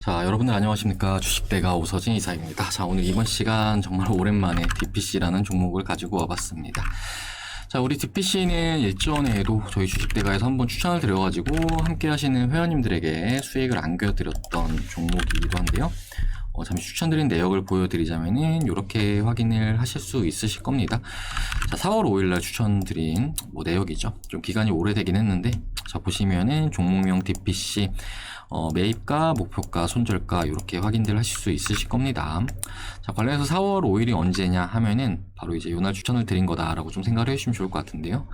자, 여러분들 안녕하십니까. 주식대가 오서진 이사입니다. 자, 오늘 이번 시간 정말 오랜만에 DPC라는 종목을 가지고 와봤습니다. 자, 우리 DPC는 일전에도 저희 주식대가에서 한번 추천을 드려가지고 함께 하시는 회원님들에게 수익을 안겨드렸던 종목이기도 한데요. 잠시 추천드린 내역을 보여드리자면은 이렇게 확인을 하실 수 있으실 겁니다. 자, 4월 5일날 추천드린 내역이죠. 좀 기간이 오래되긴 했는데, 자, 보시면은 종목명 DPC 매입가, 목표가, 손절가 이렇게 확인들 하실 수 있으실 겁니다. 자, 관련해서 4월 5일이 언제냐 하면은 바로 이제 요날 추천을 드린 거다라고 좀 생각을 해주시면 좋을 것 같은데요.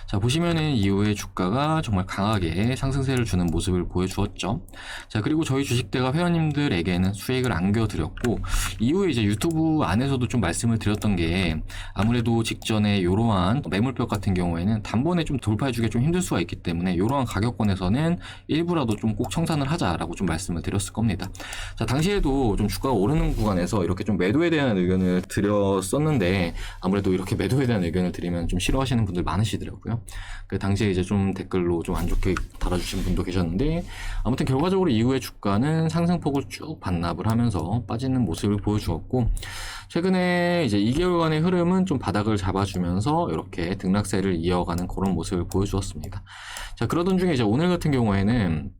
자, 보시면은 이후에 주가가 정말 강하게 상승세를 주는 모습을 보여주었죠. 자, 그리고 저희 주식대가 회원님들에게는 수익을 안겨드렸고, 이후에 이제 유튜브 안에서도 좀 말씀을 드렸던 게, 아무래도 직전에 이러한 매물벽 같은 경우에는 단번에 좀 돌파해주기 좀 힘들 수가 있기 때문에 이러한 가격권에서는 일부라도 좀 꼭 청산을 하자라고 좀 말씀을 드렸을 겁니다. 자, 당시에도 좀 주가가 오르는 구간에서 이렇게 좀 매도에 대한 의견을 드렸었는데, 아무래도 이렇게 매도에 대한 의견을 드리면 좀 싫어하시는 분들 많으시더라고요. 그 당시에 이제 좀 댓글로 좀 안 좋게 달아주신 분도 계셨는데, 아무튼 결과적으로 이후에 주가는 상승폭을 쭉 반납을 하면서 빠지는 모습을 보여주었고, 최근에 이제 2개월간의 흐름은 좀 바닥을 잡아주면서 이렇게 등락세를 이어가는 그런 모습을 보여주었습니다. 자, 그러던 중에 이제 오늘 같은 경우에는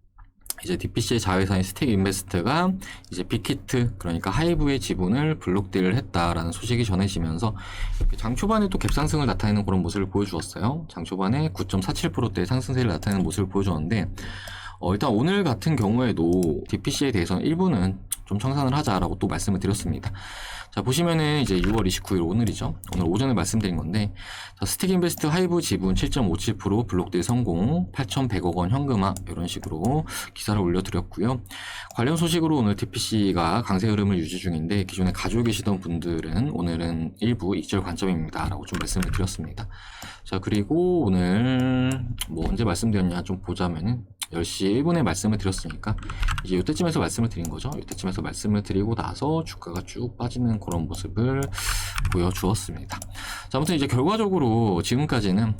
이제 DPC의 자회사인 스틱인베스트가 이제 빅히트, 그러니까 하이브의 지분을 블록딜을 했다라는 소식이 전해지면서 이렇게 장 초반에 또 갭상승을 나타내는 그런 모습을 보여주었어요. 장 초반에 9.47%대의 상승세를 나타내는 모습을 보여주었는데, 일단 오늘 같은 경우에도 DPC에 대해서는 일부는 좀 청산을 하자라고 또 말씀을 드렸습니다. 자, 보시면은 이제 6월 29일 오늘이죠. 오늘 오전에 말씀드린 건데, 자, 스틱인베스트 하이브 지분 7.57% 블록딜 성공, 8,100억 원 현금화 이런 식으로 기사를 올려드렸고요. 관련 소식으로 오늘 DPC가 강세 흐름을 유지 중인데, 기존에 가지고 계시던 분들은 오늘은 일부 익절 관점입니다라고 좀 말씀을 드렸습니다. 자, 그리고 오늘 언제 말씀드렸냐 좀 보자면은 10시 1분에 말씀을 드렸으니까 이제 이때쯤에서 말씀을 드린 거죠. 이때쯤에서 말씀을 드리고 나서 주가가 쭉 빠지는 그런 모습을 보여주었습니다. 자, 아무튼 이제 결과적으로 지금까지는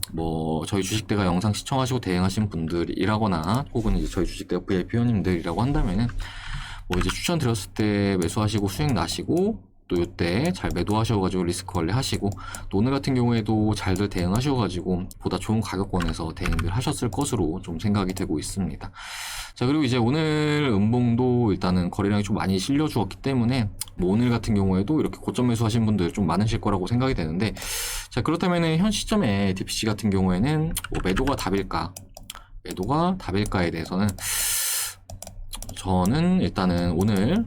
저희 주식대가 영상 시청하시고 대응하신 분들이라거나 혹은 이제 저희 주식대가 VIP 회원님들이라고 한다면은 이제 추천 드렸을 때 매수하시고 수익 나시고, 또 이때 잘 매도하셔가지고 리스크 관리하시고, 또 오늘 같은 경우에도 잘들 대응하셔가지고 보다 좋은 가격권에서 대응을 하셨을 것으로 좀 생각이 되고 있습니다. 자, 그리고 이제 오늘 음봉도 일단은 거래량이 좀 많이 실려주었기 때문에 오늘 같은 경우에도 이렇게 고점 매수하신 분들 좀 많으실 거라고 생각이 되는데, 자, 그렇다면은 현 시점에 DPC 같은 경우에는 매도가 답일까에 대해서는 저는 일단은 오늘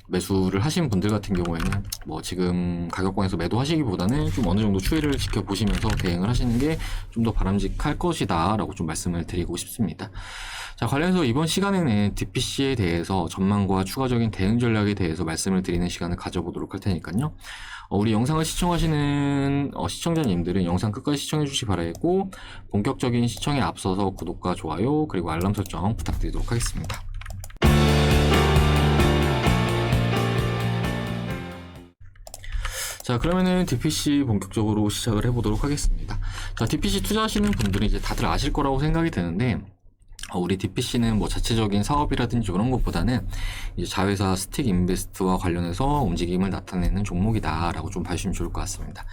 매수를 하신 분들 같은 경우에는 지금 가격권에서 매도하시기보다는 좀 어느 정도 추이를 지켜보시면서 대응을 하시는 게 좀 더 바람직할 것이다 라고 좀 말씀을 드리고 싶습니다. 자, 관련해서 이번 시간에는 DPC에 대해서 전망과 추가적인 대응 전략에 대해서 말씀을 드리는 시간을 가져보도록 할 테니까요. 우리 영상을 시청하시는 시청자님들은 영상 끝까지 시청해 주시기 바라겠고, 본격적인 시청에 앞서서 구독과 좋아요 그리고 알람 설정 부탁드리도록 하겠습니다. 자, 그러면은 DPC 본격적으로 시작을 해보도록 하겠습니다. 자, DPC 투자하시는 분들은 이제 다들 아실 거라고 생각이 드는데, 우리 DPC는 자체적인 사업이라든지 이런 것보다는 이제 자회사 스틱인베스트와 관련해서 움직임을 나타내는 종목이다라고 좀 봐주시면 좋을 것 같습니다.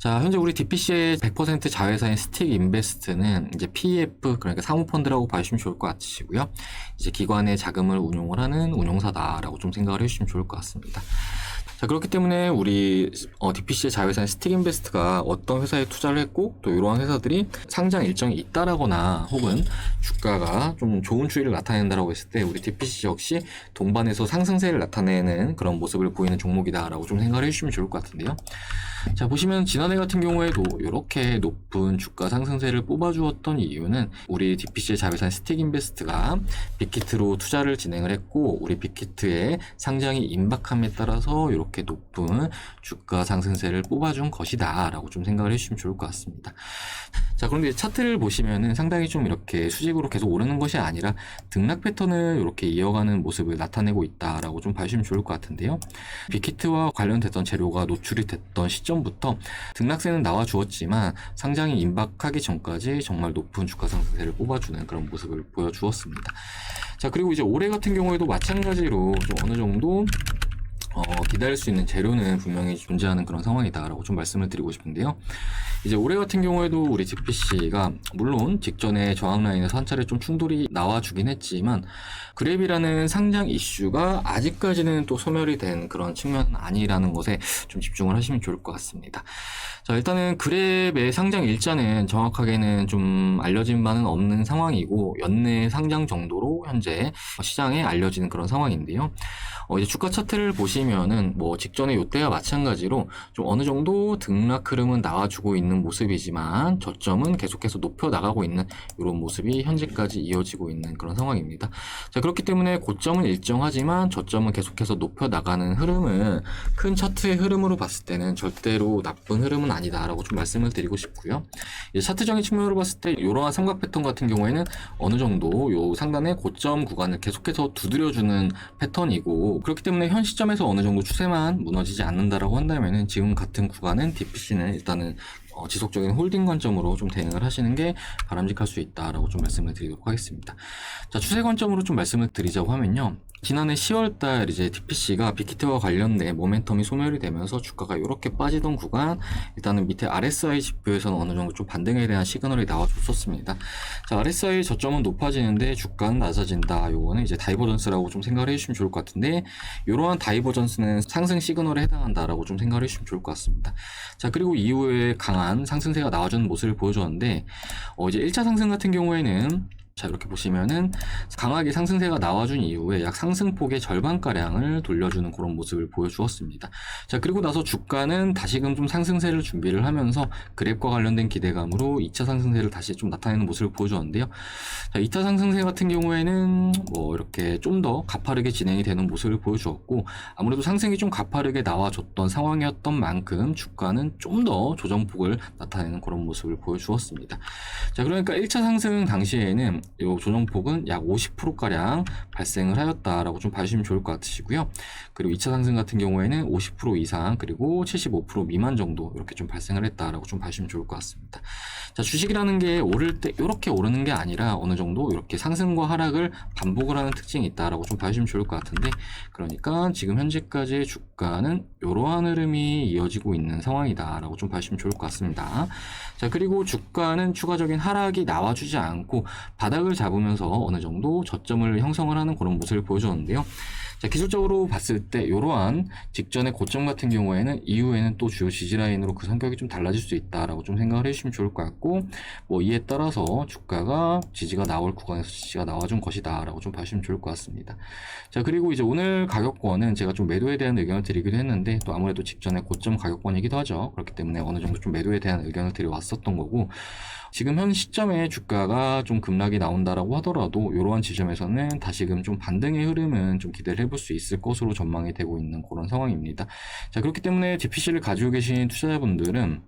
자, 현재 우리 DPC의 100% 자회사인 스틱인베스트는 이제 PEF, 그러니까 사모펀드라고 봐주시면 좋을 것 같으시고요. 이제 기관의 자금을 운용을 하는 운용사다라고 좀 생각을 해주시면 좋을 것 같습니다. 자, 그렇기 때문에 우리 DPC의 자회사인 스틱인베스트가 어떤 회사에 투자를 했고, 또 이러한 회사들이 상장 일정이 있다라거나 혹은 주가가 좀 좋은 추이를 나타낸다라고 했을 때 우리 DPC 역시 동반해서 상승세를 나타내는 그런 모습을 보이는 종목이다라고 좀 생각을 해주시면 좋을 것 같은데요. 자, 보시면 지난해 같은 경우에도 이렇게 높은 주가 상승세를 뽑아주었던 이유는 우리 DPC의 자회사인 스틱인베스트가 빅히트로 투자를 진행을 했고, 우리 빅히트의 상장이 임박함에 따라서 이렇게 높은 주가 상승세를 뽑아준 것이다 라고 좀 생각을 해주시면 좋을 것 같습니다. 자, 그런데 차트를 보시면은 상당히 좀 이렇게 수직으로 계속 오르는 것이 아니라 등락 패턴을 이렇게 이어가는 모습을 나타내고 있다라고 좀 봐주시면 좋을 것 같은데요. 빅히트와 관련됐던 재료가 노출이 됐던 시점부터 등락세는 나와 주었지만 상장이 임박하기 전까지 정말 높은 주가 상승세를 뽑아주는 그런 모습을 보여주었습니다. 자, 그리고 이제 올해 같은 경우에도 마찬가지로 좀 어느 정도 기다릴 수 있는 재료는 분명히 존재하는 그런 상황이다라고 좀 말씀을 드리고 싶은데요. 이제 올해 같은 경우에도 우리 GPC가 물론 직전에 저항 라인에서 한 차례 좀 충돌이 나와주긴 했지만 그랩이라는 상장 이슈가 아직까지는 또 소멸이 된 그런 측면은 아니라는 것에 좀 집중을 하시면 좋을 것 같습니다. 자, 일단은 그랩의 상장 일자는 정확하게는 좀 알려진 바는 없는 상황이고 연내 상장 정도로 현재 시장에 알려지는 그런 상황인데요. 이제 주가 차트를 보시면은 뭐 직전에 요때와 마찬가지로 좀 어느 정도 등락 흐름은 나와주고 있는 모습이지만 저점은 계속해서 높여 나가고 있는 이런 모습이 현재까지 이어지고 있는 그런 상황입니다. 자, 그렇기 때문에 고점은 일정하지만 저점은 계속해서 높여 나가는 흐름은 큰 차트의 흐름으로 봤을 때는 절대로 나쁜 흐름은 아니다라고 좀 말씀을 드리고 싶고요. 이제 차트적인 측면으로 봤을 때 이러한 삼각 패턴 같은 경우에는 어느 정도 요 상단의 고점 구간을 계속해서 두드려주는 패턴이고 그렇기 때문에 현 시점에서 어느 정도 추세만 무너지지 않는다라고 한다면은 지금 같은 구간은 DPC는 일단은 지속적인 홀딩 관점으로 좀 대응을 하시는 게 바람직할 수 있다라고 좀 말씀을 드리도록 하겠습니다. 자, 추세 관점으로 좀 말씀을 드리자고 하면요. 지난해 10월달 이제 DPC가 빅히트와 관련된 모멘텀이 소멸이 되면서 주가가 이렇게 빠지던 구간 일단은 밑에 RSI 지표에서는 어느 정도 좀 반등에 대한 시그널이 나와줬었습니다. 자, RSI 저점은 높아지는데 주가는 낮아진다. 요거는 이제 다이버전스라고 좀 생각을 해주시면 좋을 것 같은데 이러한 다이버전스는 상승 시그널에 해당한다라고 좀 생각을 해주시면 좋을 것 같습니다. 자, 그리고 이후에 강한 상승세가 나와주는 모습을 보여줬는데 이제 1차 상승 같은 경우에는 자, 이렇게 보시면은 강하게 상승세가 나와준 이후에 약 상승폭의 절반가량을 돌려주는 그런 모습을 보여주었습니다. 자, 그리고 나서 주가는 다시금 좀 상승세를 준비를 하면서 그랩과 관련된 기대감으로 2차 상승세를 다시 좀 나타내는 모습을 보여주었는데요. 자, 2차 상승세 같은 경우에는 뭐 이렇게 좀 더 가파르게 진행이 되는 모습을 보여주었고 아무래도 상승이 좀 가파르게 나와줬던 상황이었던 만큼 주가는 좀 더 조정폭을 나타내는 그런 모습을 보여주었습니다. 자, 그러니까 1차 상승 당시에는 이 조정폭은 약 50%가량 발생을 하였다라고 좀 봐주시면 좋을 것 같으시고요. 그리고 2차 상승 같은 경우에는 50% 이상 그리고 75% 미만 정도 이렇게 좀 발생을 했다라고 좀 봐주시면 좋을 것 같습니다. 자, 주식이라는 게 오를 때 이렇게 오르는 게 아니라 어느 정도 이렇게 상승과 하락을 반복을 하는 특징이 있다라고 좀 봐주시면 좋을 것 같은데 그러니까 지금 현재까지의 주가는 이러한 흐름이 이어지고 있는 상황이다라고 좀 봐주시면 좋을 것 같습니다. 자, 그리고 주가는 추가적인 하락이 나와주지 않고 바닥을 잡으면서 어느 정도 저점을 형성을 하는 그런 모습을 보여줬는데요. 자, 기술적으로 봤을 때 이러한 직전의 고점 같은 경우에는 이후에는 또 주요 지지라인으로 그 성격이 좀 달라질 수 있다라고 좀 생각을 해주시면 좋을 것 같고 뭐 이에 따라서 주가가 지지가 나올 구간에서 지지가 나와준 것이다 라고 좀 봐주시면 좋을 것 같습니다. 자, 그리고 이제 오늘 가격권은 제가 좀 매도에 대한 의견을 드리기도 했는데 또 아무래도 직전에 고점 가격권이기도 하죠. 그렇기 때문에 어느 정도 좀 매도에 대한 의견을 드려왔었던 거고 지금 현 시점에 주가가 좀 급락이 나온다라고 하더라도 이러한 지점에서는 다시금 좀 반등의 흐름은 좀 기대를 해볼 수 있을 것으로 전망이 되고 있는 그런 상황입니다. 자, 그렇기 때문에 DPC를 가지고 계신 투자자분들은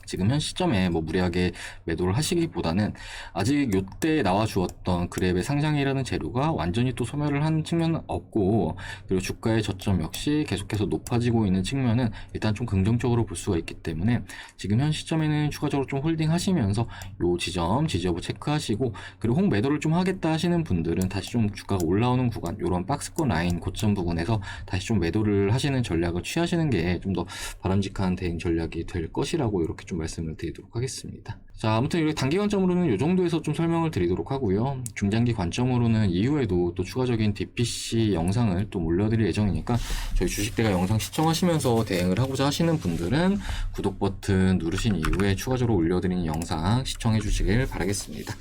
지금 현 시점에 뭐 무리하게 매도를 하시기보다는 아직 요때 나와주었던 그랩의 상장이라는 재료가 완전히 또 소멸을 한 측면은 없고 그리고 주가의 저점 역시 계속해서 높아지고 있는 측면은 일단 좀 긍정적으로 볼 수가 있기 때문에 지금 현 시점에는 추가적으로 좀 홀딩 하시면서 요 지점 지지여부 체크하시고 그리고 혹 매도를 좀 하겠다 하시는 분들은 다시 좀 주가가 올라오는 구간 요런 박스권 라인 고점 부분에서 다시 좀 매도를 하시는 전략을 취하시는 게 좀 더 바람직한 대응 전략이 될 것이라고 이렇게 좀 말씀을 드리도록 하겠습니다. 자, 아무튼 이렇게 단기 관점으로는 이 정도에서 좀 설명을 드리도록 하고요. 중장기 관점으로는 이후에도 또 추가적인 DPC 영상을 또 올려드릴 예정이니까 저희 주식대가 영상 시청하시면서 대응을 하고자 하시는 분들은 구독 버튼 누르신 이후에 추가적으로 올려드리는 영상 시청해 주시길 바라겠습니다.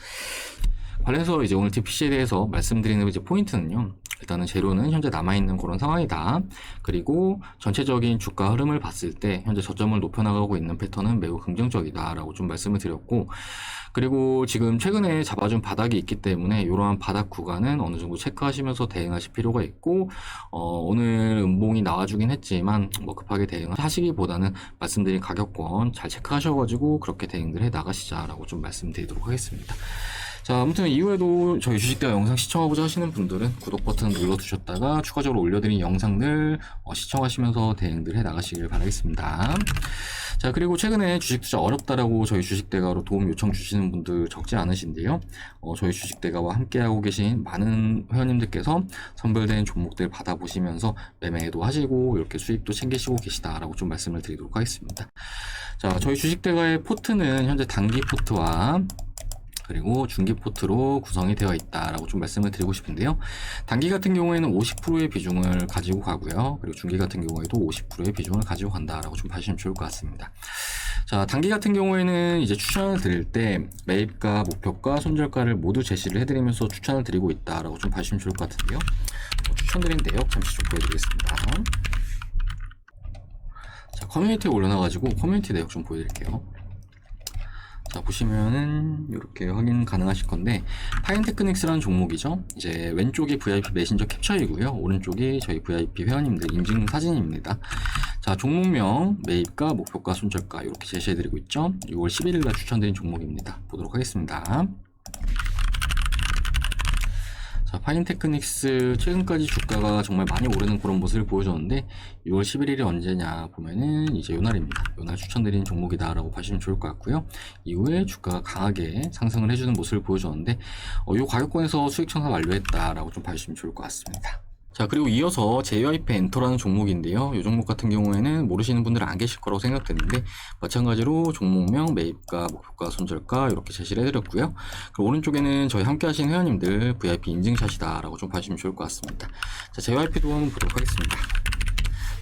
관련해서 이제 오늘 DPC에 대해서 말씀드리는 이제 포인트는요. 일단은 재료는 현재 남아있는 그런 상황이다. 그리고 전체적인 주가 흐름을 봤을 때 현재 저점을 높여나가고 있는 패턴은 매우 긍정적이다 라고 좀 말씀을 드렸고 그리고 지금 최근에 잡아준 바닥이 있기 때문에 이러한 바닥 구간은 어느 정도 체크하시면서 대응하실 필요가 있고 오늘 음봉이 나와주긴 했지만 뭐 급하게 대응을 하시기보다는 말씀드린 가격권 잘 체크하셔가지고 그렇게 대응들 해 나가시자라고 좀 말씀드리도록 하겠습니다. 자, 아무튼 이후에도 저희 주식대가 영상 시청하고자 하시는 분들은 구독 버튼 눌러두셨다가 추가적으로 올려드린 영상들 시청하시면서 대응들 해 나가시길 바라겠습니다. 자, 그리고 최근에 주식 투자 어렵다라고 저희 주식대가로 도움 요청 주시는 분들 적지 않으신데요. 저희 주식대가와 함께하고 계신 많은 회원님들께서 선별된 종목들 받아보시면서 매매도 하시고 이렇게 수익도 챙기시고 계시다라고 좀 말씀을 드리도록 하겠습니다. 자, 저희 주식대가의 포트는 현재 단기 포트와 그리고 중기 포트로 구성이 되어 있다라고 좀 말씀을 드리고 싶은데요. 단기 같은 경우에는 50%의 비중을 가지고 가고요. 그리고 중기 같은 경우에도 50%의 비중을 가지고 간다라고 좀 봐주시면 좋을 것 같습니다. 자, 단기 같은 경우에는 이제 추천을 드릴 때 매입가, 목표가, 손절가를 모두 제시를 해드리면서 추천을 드리고 있다라고 좀 봐주시면 좋을 것 같은데요. 추천드린 내역 잠시 좀 보여드리겠습니다. 자, 커뮤니티에 올려놔가지고 커뮤니티 내역 좀 보여드릴게요. 자, 보시면은 이렇게 확인 가능하실 건데 파인테크닉스라는 종목이죠. 이제 왼쪽이 VIP 메신저 캡처이고요. 오른쪽이 저희 VIP 회원님들 인증 사진입니다. 자, 종목명, 매입가, 목표가, 손절가 이렇게 제시해드리고 있죠. 6월 11일날 추천드린 종목입니다. 보도록 하겠습니다. 자, 파인테크닉스 최근까지 주가가 정말 많이 오르는 그런 모습을 보여줬는데 6월 11일이 언제냐 보면은 이제 요날입니다. 요날 추천드린 종목이다라고 봐주시면 좋을 것 같고요. 이후에 주가가 강하게 상승을 해주는 모습을 보여줬는데 이 가격권에서 수익 청산 완료했다라고 좀 봐주시면 좋을 것 같습니다. 자, 그리고 이어서 JYP 엔터라는 종목인데요. 이 종목 같은 경우에는 모르시는 분들은 안 계실 거라고 생각되는데 마찬가지로 종목명, 매입가, 목표가, 손절가 이렇게 제시를 해드렸고요. 그리고 오른쪽에는 저희 함께 하신 회원님들 VIP 인증샷이다 라고 좀 봐주시면 좋을 것 같습니다. 자, JYP도 한번 보도록 하겠습니다.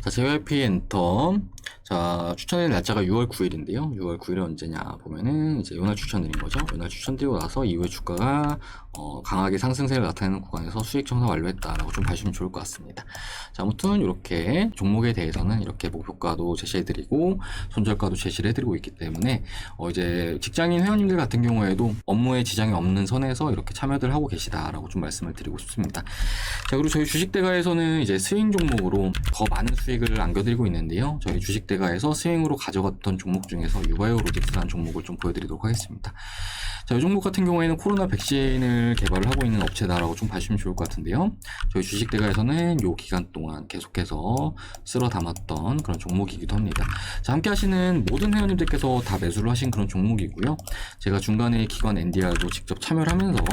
자, JYP 엔터. 자, 추천의 날짜가 6월 9일인데요. 6월 9일이 언제냐 보면은 이제 요날 추천드린 거죠. 요날 추천드리고 나서 이후에 주가가 강하게 상승세를 나타내는 구간에서 수익 청산 완료했다라고 좀 봐주시면 좋을 것 같습니다. 자, 아무튼 이렇게 종목에 대해서는 이렇게 목표가도 제시해드리고 손절가도 제시를 해드리고 있기 때문에 이제 직장인 회원님들 같은 경우에도 업무에 지장이 없는 선에서 이렇게 참여들 하고 계시다라고 좀 말씀을 드리고 싶습니다. 자, 그리고 저희 주식대가에서는 이제 스윙 종목으로 더 많은 수익을 안겨드리고 있는데요. 저희 주식대가에서 스윙으로 가져갔던 종목 중에서 유바이오로직스라는 종목을 좀 보여드리도록 하겠습니다. 자, 이 종목 같은 경우에는 코로나 백신을 개발을 하고 있는 업체다라고 좀 봐주시면 좋을 것 같은데요. 저희 주식대가에서는 이 기간 동안 계속해서 쓸어 담았던 그런 종목이기도 합니다. 자, 함께 하시는 모든 회원님들께서 다 매수를 하신 그런 종목이고요. 제가 중간에 기관 NDR도 직접 참여를 하면서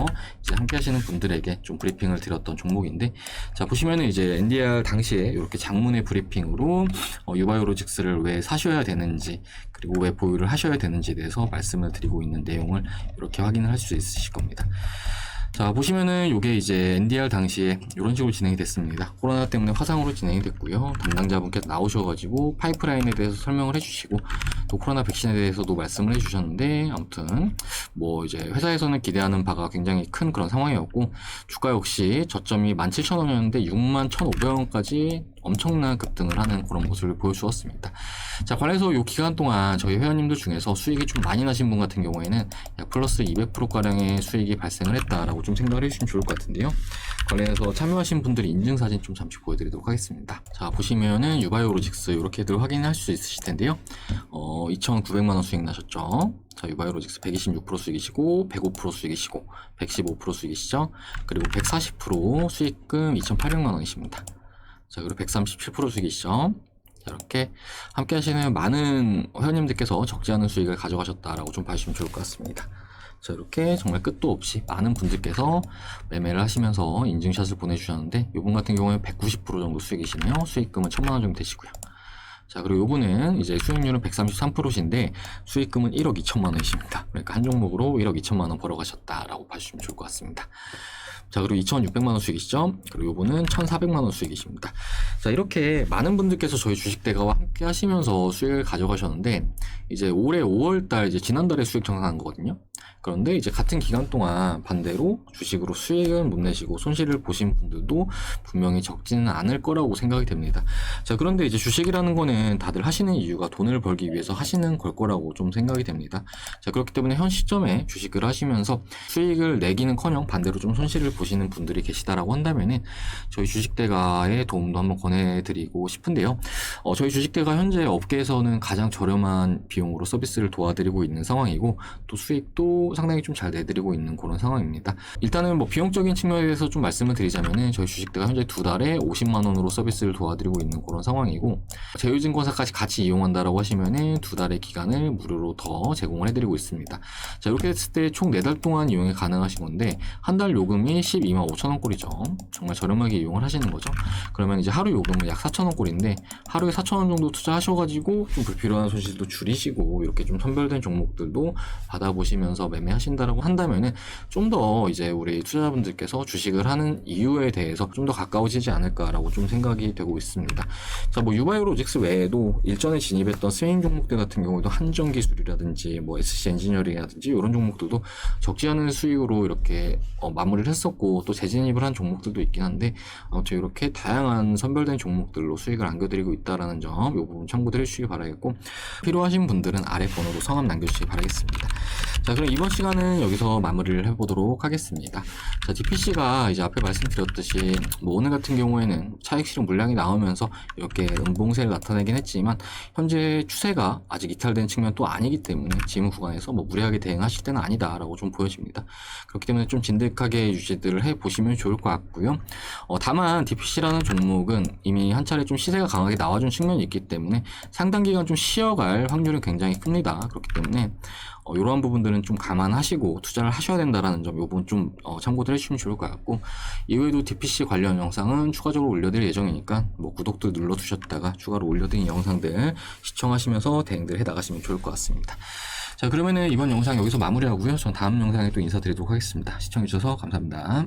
이제 함께 하시는 분들에게 좀 브리핑을 드렸던 종목인데, 자, 보시면은 이제 NDR 당시에 이렇게 장문의 브리핑으로 유바이오로직스를 왜 사셔야 되는지 그리고 왜 보유를 하셔야 되는지에 대해서 말씀을 드리고 있는 내용을 이렇게 확인을 할 수 있으실 겁니다. 자, 보시면은 이게 이제 NDR 당시에 이런 식으로 진행이 됐습니다. 코로나 때문에 화상으로 진행이 됐고요. 담당자분께서 나오셔가지고 파이프라인에 대해서 설명을 해주시고 또 코로나 백신에 대해서도 말씀을 해주셨는데, 아무튼 뭐 이제 회사에서는 기대하는 바가 굉장히 큰 그런 상황이었고 주가 역시 저점이 17,000원이었는데 61,500원까지 엄청난 급등을 하는 그런 모습을 보여주었습니다. 자, 관련해서 이 기간 동안 저희 회원님들 중에서 수익이 좀 많이 나신 분 같은 경우에는 약 플러스 200%가량의 수익이 발생을 했다라고 좀 생각을 해주시면 좋을 것 같은데요. 관련해서 참여하신 분들의 인증사진 좀 잠시 보여드리도록 하겠습니다. 자, 보시면은 유바이오로직스 이렇게들 확인할 수 있으실 텐데요. 2,900만원 수익 나셨죠. 자, 유바이오로직스 126% 수익이시고 105% 수익이시고 115% 수익이시죠. 그리고 140% 수익금 2,800만원이십니다. 자, 그리고 137% 수익이시죠. 이렇게 함께 하시는 많은 회원님들께서 적지 않은 수익을 가져가셨다라고 좀 봐주시면 좋을 것 같습니다. 자, 이렇게 정말 끝도 없이 많은 분들께서 매매를 하시면서 인증샷을 보내주셨는데, 요분 같은 경우에 190% 정도 수익이시네요. 수익금은 1,000만원 정도 되시고요. 자, 그리고 요분은 이제 수익률은 133%신데 수익금은 1억 2천만원이십니다. 그러니까 한 종목으로 1억 2천만원 벌어가셨다라고 봐주시면 좋을 것 같습니다. 자, 그리고 2,600만원 수익이시죠? 그리고 요분은 1,400만원 수익이십니다. 자, 이렇게 많은 분들께서 저희 주식대가와 함께 하시면서 수익을 가져가셨는데, 이제 올해 5월달 이제 지난달에 수익 정산한 거거든요. 그런데 이제 같은 기간 동안 반대로 주식으로 수익은 못 내시고 손실을 보신 분들도 분명히 적지는 않을 거라고 생각이 됩니다. 자, 그런데 이제 주식이라는 거는 다들 하시는 이유가 돈을 벌기 위해서 하시는 걸 거라고 좀 생각이 됩니다. 자, 그렇기 때문에 현 시점에 주식을 하시면서 수익을 내기는커녕 반대로 좀 손실을 보시는 분들이 계시다라고 한다면은 저희 주식대가의 도움도 한번 권해드리고 싶은데요. 저희 주식대가 현재 업계에서는 가장 저렴한 비용으로 서비스를 도와드리고 있는 상황이고, 또 수익도 수익도 상당히 좀 잘 내드리고 있는 그런 상황입니다. 일단은 뭐 비용적인 측면에 대해서 좀 말씀을 드리자면은 저희 주식대가 현재 2달에 50만 원으로 서비스를 도와드리고 있는 그런 상황이고, 제휴증권사까지 같이 이용한다라고 하시면은 2달의 기간을 무료로 더 제공을 해드리고 있습니다. 자, 이렇게 됐을 때 총 4달 동안 이용이 가능하신 건데, 한 달 요금이 12만 5천 원 꼴이죠. 정말 저렴하게 이용을 하시는 거죠. 그러면 이제 하루 요금은 약 4천 원 꼴인데, 하루에 4천 원 정도 투자하셔가지고 좀 불필요한 손실도 줄이시고 이렇게 좀 선별된 종목들도 받아보시면서 매매하신다라고 한다면은 좀 더 이제 우리 투자자분들께서 주식을 하는 이유에 대해서 좀 더 가까워지지 않을까라고 좀 생각이 되고 있습니다. 자, 뭐 유바이오로직스 외에도 일전에 진입했던 스윙 종목들 같은 경우도 한전기술이라든지 뭐 SC 엔지니어링이라든지 이런 종목들도 적지 않은 수익으로 이렇게 마무리를 했었고, 또 재진입을 한 종목들도 있긴 한데, 아무튼 이렇게 다양한 선별된 종목들로 수익을 안겨드리고 있다라는 점, 이 부분 참고들 해주시기 바라겠고, 필요하신 분들은 아래 번호로 성함 남겨주시기 바라겠습니다. 자, 그럼 이번 시간은 여기서 마무리를 해보도록 하겠습니다. 자, DPC가 이제 앞에 말씀드렸듯이 뭐 오늘 같은 경우에는 차익 실현 물량이 나오면서 이렇게 음봉세를 나타내긴 했지만, 현재 추세가 아직 이탈된 측면도 아니기 때문에 지금 구간에서 뭐 무리하게 대응하실 때는 아니다라고 좀 보여집니다. 그렇기 때문에 좀 진득하게 유지들을 해보시면 좋을 것 같고요. 다만 DPC라는 종목은 이미 한 차례 좀 시세가 강하게 나와준 측면이 있기 때문에 상당 기간 좀 쉬어갈 확률은 굉장히 큽니다. 그렇기 때문에 이러한 부분들은 좀 감안하시고 투자를 하셔야 된다라는 점, 이 부분 좀 참고들 해주시면 좋을 것 같고, 이외에도 DPC 관련 영상은 추가적으로 올려드릴 예정이니까 뭐 구독도 눌러두셨다가 추가로 올려드린 영상들 시청하시면서 대응들 해나가시면 좋을 것 같습니다. 자, 그러면은 이번 영상 여기서 마무리하고요. 전 다음 영상에 또 인사드리도록 하겠습니다. 시청해주셔서 감사합니다.